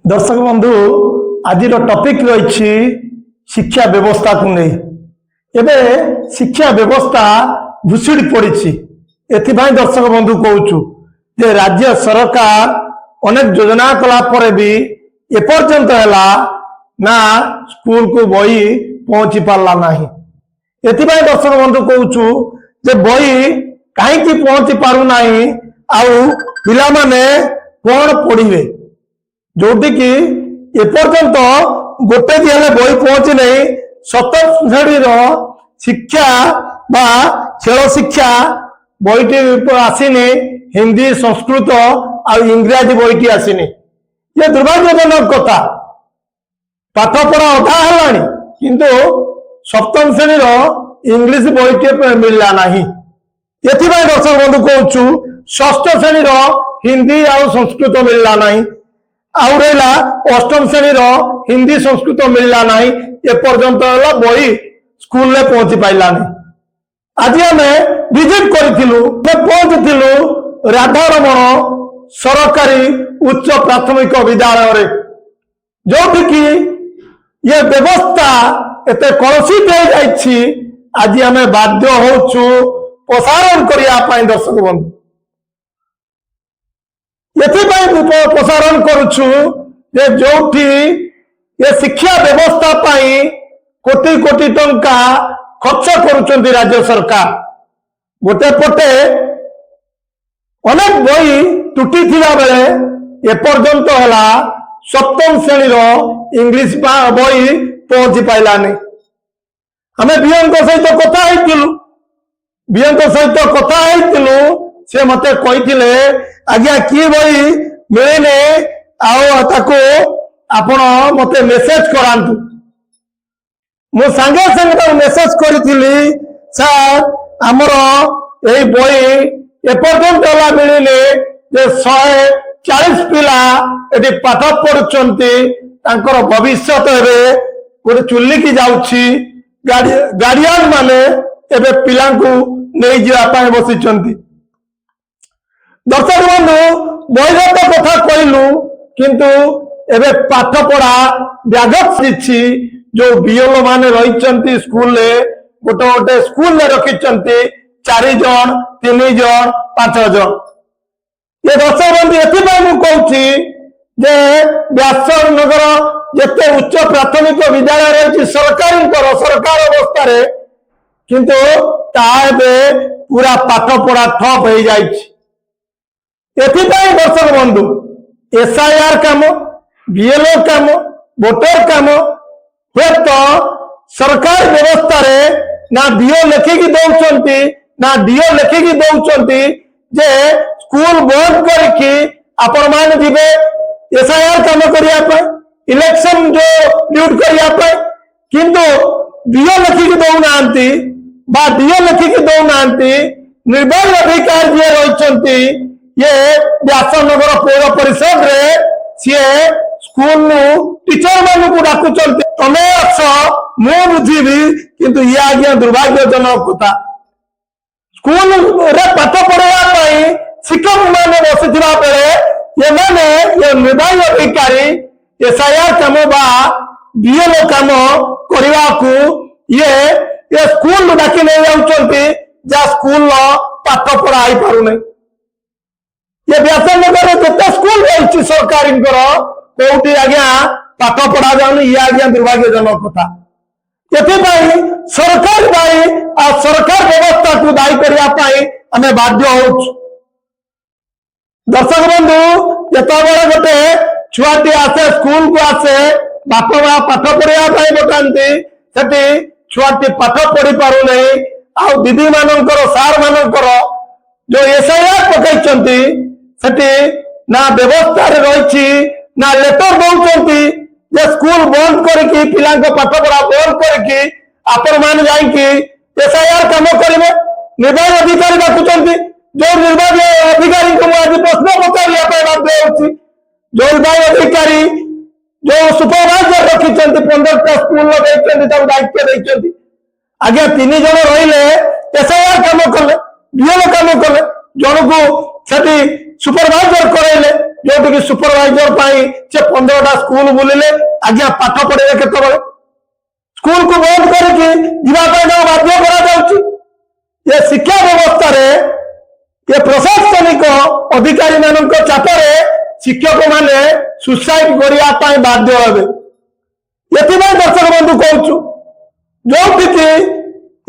दर्शक बंधु आज टॉपिक रही शिक्षा व्यवस्था को नहीं एबे शिक्षा व्यवस्था भुशुड़ी पड़ी एथिपाई दर्शक बंधु कहूँ जे राज्य सरकार अनेक योजना कला पर भी एपर्यंत है ना स्कूल को बही पहुंची पारला नहीं। एथिपाई दर्शक बंधु कहूँ जे बही कहीं पहुंची पारु नहीं आउ पिला माने कौन पढ़े जोटी की एपर्यंत गोटे दिहले बही पहुंची नहीं। सप्तम श्रेणी शिक्षा बा खेल शिक्षा बहीटी आसीनी हिंदी संस्कृत और इंग्राजी बहीटी आसीनी। ये दुर्भाग्यजनक कथा पाठ पढ़ा अधा है किंतु सप्तम श्रेणी इंग्लिश बहीटी मिलला नहीं। एथिपाई दर्शक बंधु कहूँ षष्ठ श्रेणी हिंदी और संस्कृत मिलला नहीं आउ रहा अष्टम श्रेणी हिंदी संस्कृत मिलला नहीं। एपर्यंत बही स्कूल में पहुंची पाइला नहीं। आज आम विजिट करूँ राधारमण सरकारी उच्च प्राथमिक विद्यालय जो कि ये व्यवस्था एत कलुषित हो जाइए। आज आम बाध्य होचु प्रसारण करने दर्शक बंधु ये प्रसारण करुछु जो ये शिक्षा व्यवस्था पाई कोटी कोटी टंका खर्च करुचंती राज्य सरकार। गोटे पटे अनेक बही टूटी थिला बेले एपर्यंत है सप्तम श्रेणी इंग्लिश बही पहुंची पाइलानी। आम बीएम सहित कथा से मते कही आज्ञा की बही मिलने आपण मते मेसेज करांतु। मु संगे संगे मेसेज करी सर आमर यही बही एपर्यंत मिलने जे 140 पिला ये पाठ पढ़ुंट भविष्य गोटे चुल्ली की जाऊँगी गार्डियन माने एबे पिला नहीं जावाई बसी। दर्शक बंधु बहिगत कथा कहलु किंतु एबे पाठ पढ़ा व्याघत जो बीएल माने रही स्कूल गोटे गोटे स्कूल रखी 4 जन 3 जन 5 जन। ये दर्शक बंधु एथि कहूँ जे व्यासनगर जिते उच्च प्राथमिक विद्यालय रही सरकार अवस्था किंतु ताबे पूरा पाठ पढ़ा ठप हो जाए। एथिपाई दर्शक बंधु एसआईआर काम बीएलओ काम वोटर काम हे तो सरकार व्यवस्था रे ना डीओ लिखिकी दौरान ना डीओ लिखिकी दौरान जे स्कूल बंद करके आपण मान जीवे एसआईआर काम करने इलेक्शन जो ड्यूट करने किंतु डीओ लिखिकी दौना डीओ लिखिकी दौना निर्वाचन अधिकारी जी रही ये व्यासनगर पौर परिषद रे सी स्कूल टीचर मान को डाकुंट तमे अस मु बुझीबी किंतु ये आज्ञा दुर्भाग्यजनक कथा। स्कूल रे पाठ पढ़ाई शिक्षक मैंने बसी बेले ये माने ये निर्वाचन अधिकारी एसआईआर काम बा बीएलओ काम करने को ये स्कूल डाकी नहीं जाऊँगी जा स्कूल पाठ पढ़ाई पार नहीं। ये व्यासनगर जिते स्कूल रही सरकारी कौटी आज्ञा पाठ पढ़ा जाऊनी ये आज्ञा दुर्भाग्यजनक कथा। एथिपाई सरकार दायी आ सरकार व्यवस्था को दायी करने आम बाध्य हो। दर्शक बंधु जिते गोटे छुआटी आसे स्कूल को आसे बाप माँ पाठ पढ़ाई बताती से छुआटी पाठ पढ़ी पार नहीं आ दीदी मानकर सार मानकर जो एसआईआर पकई सेठी ना व्यवस्था रही ना लेटर दौरान जे स्कूल बंद करके पिला पाठ पढ़ा बंद करके आपण मान जाइए एसआईआर काम करेंगे। निर्वाचन अधिकारी डाकुंट जो निर्वाचन अधिकारी को आज प्रश्न पचारिया बाध्य हो। जो निर्वाचन अधिकारी जो सुपरवाइजर रखी 15टा स्कूल दायित्व देते आज्ञा 3 जन रही एसआईआर काम कले बीएलओ काम कले जन को सुपरवाइजर कराइले जो कि सुपरवाइजर से 15टा स्कूल बुलिले आज्ञा पाठ पढ़े केत स्कूल को बंद करके बाध्य करा ये शिक्षा व्यवस्था रे ये प्रशासनिक अधिकारी मान चापरे शिक्षक माने सुसाइड करने बाध्य हे ये दर्शक बंधु कहूँ जो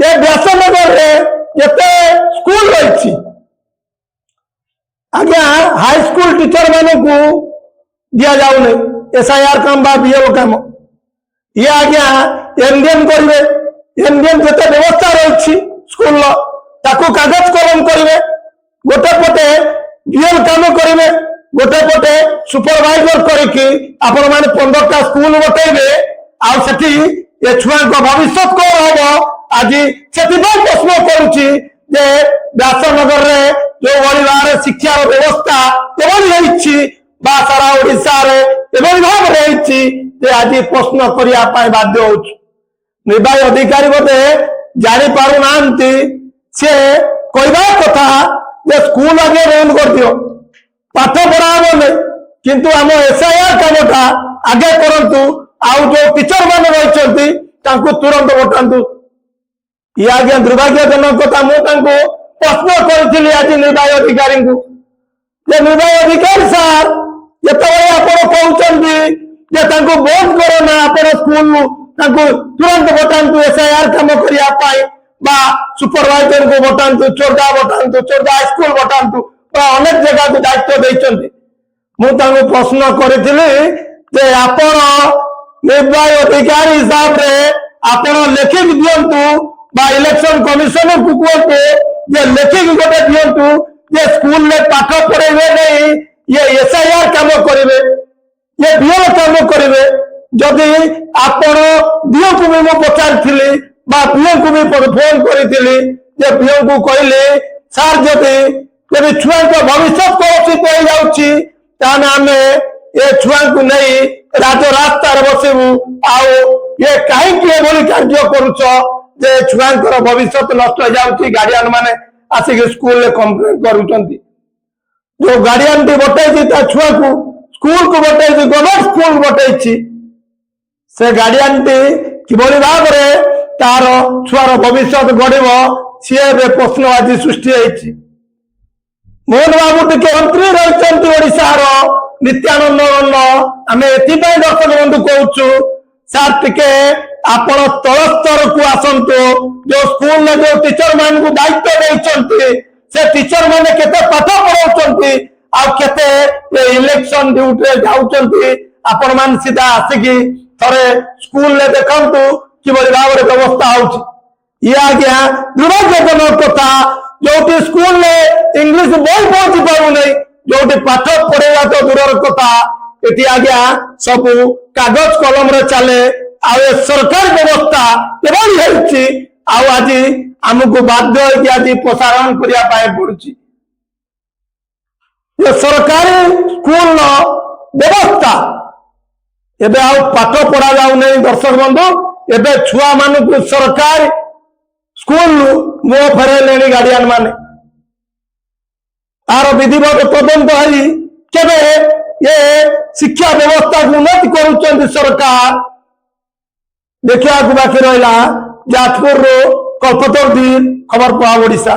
ये व्यासनगर जिते स्कूल रही आज्ञा हाई स्कूल टीचर मान को दि जाऊनी SIR काम बा BL काम ये आज्ञा एमडीएम करेंगे एमडीएम जिते व्यवस्था रही स्कूल ताकू कागज कलम करेंगे गोटे पटे BL काम करेंगे गोटे पटे सुपरवाइजर करके आपण माने 15टा स्कूल बतेबे आठी ये छुआ भविष्य कौन हम आज से प्रश्न करुच्ची व्यासनगर रे जो भाई शिक्षा व्यवस्था रही सारा ओडिशा भाव रही आज प्रश्न करने बाध्य हो निर्वाही अधिकारी बोधे जापार सी कहवा कथा स्कूल आगे बंद कर दियो पाठ पढ़ा नहीं किंतु आम SIR कामटा आगे करंतु आउ जो टीचर मान रही तुरंत बटातु ये आज्ञा दुर्भाग्यजनक कथा मुझे प्रश्न करी आज निर्वाही अधिकारी निर्वाही अधिकारी सार जिते आप कहते बंद करना आप स्कूल तुरंत बटातु SIR कम करने सुपरवाइजर को बटातु चोरदा हाईस्कूल बटातु अनेक जगह को दायित्व देते मुझे प्रश्न करी आप निर्वाही अधिकारी हिसाब से आप लिखिक दिंतु इलेक्शन कमिशन को कहते लिखिक गोटे दिंतु स्कूल में पाठ पढ़े नहीं ये SIR काम करेंगे ये BL काम करेंगे जदि आपण दियो को भी पचारि BL को भी फोन करी BL को कहले सार जदि छुआ भविष्य कलुषित हो आम ये छुआ को नहीं राजरास्ता बसबू ये कहीं कार्य करुच छुआ भविष्य नष्ट हो जाऊँगी गार्डियन माने आसिक स्कूल कंप्लेन करुँच जो गार्डियन टी बटाई छुआ को स्कूल को बटाई गवर्नमेंट स्कूल बटाई से गार्डियन टी किभली भाव में तार छुआर भविष्य गढ़ सी प्रश्न आज सृष्टि होती मोहन बाबू टी मंत्री रही ओडार नित्यानंद आम एपाई दर्शक बंधु कहूँ सार टिके आपण तल स्तर को आसतु जो स्कूल में जो टीचर मान को दायित्व देते से टीचर मैंने केते पाठ पढ़ाउछंती आ केते इलेक्शन ड्यूटी जाउछंती आपण मान सीधा आसिकी थरे स्कूल ले देखंतु किबली भाव व्यवस्था होउछि ये आज्ञा दुर्भाग्यजनक कथा जो स्कूल में इंग्लिश बही पहुंची पारु नहीं जो पाठ पढ़ेगा तो दूर कथा ये आज्ञा सब कागज कलम रे चले आ सरकार व्यवस्था एवं आज आमको बाध्य आज प्रसारण करने पड़ी सरकारी स्कूल व्यवस्था एबे पाठ पढ़ा जाऊनी दर्शक बंधु एबे छुआ मान सरकार स्कूल मुह फेरले गार्डियन माने तार विधिवत तदंत केबे ये शिक्षा व्यवस्था को उन्नति करुँच सरकार देखा बाकी रहा जाजपुर कल्पतरू खबर प्रभाव ओडिशा।